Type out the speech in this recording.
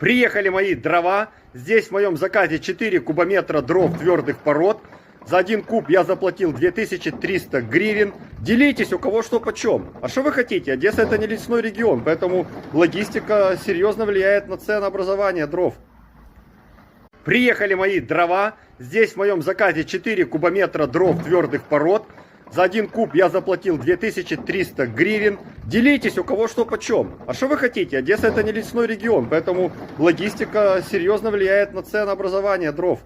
Приехали мои дрова. Здесь в моем заказе 4 кубометра дров твердых пород. За 1 куб я заплатил 2300 гривен. Делитесь, у кого что почем. А что вы хотите? Одесса — это не лесной регион, поэтому логистика серьезно влияет на ценообразование дров. Приехали мои дрова. Здесь в моем заказе 4 кубометра дров твердых пород. За 1 куб я заплатил 2300 гривен. Делитесь, у кого что почем. А что вы хотите? Одесса — это не лесной регион, поэтому логистика серьезно влияет на ценообразование дров.